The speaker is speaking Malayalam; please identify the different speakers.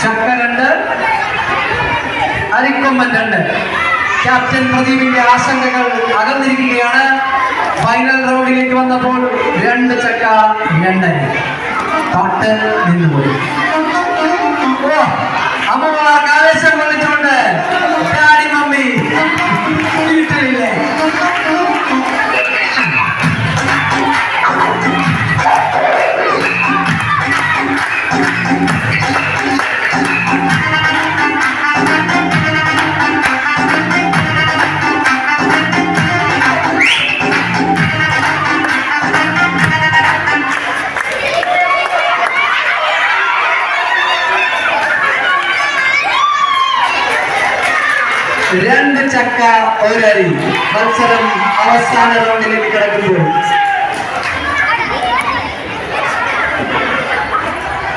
Speaker 1: ചക്ക 2, അരിക്കൊമ്പൻ 2. ക്യാപ്റ്റൻ പ്രദീപിന്റെ ആശങ്കകൾ അകന്നിരിക്കുകയാണ്. ഫൈനൽ റൗണ്ടിലേക്ക് വന്നപ്പോൾ 2 ചക്ക 2 അരി. പാട്ട് നിന്നുപോയി. അമ്മമാർക്ക് ആവേശം വിളിച്ചുകൊണ്ട് ഡാഡി മമ്മി വീട്ടിലില്ലേ? രണ്ട് ചക്ക 1 അരി. മത്സരം അവസാന റൗണ്ടിലേക്ക് കിടക്കുമ്പോൾ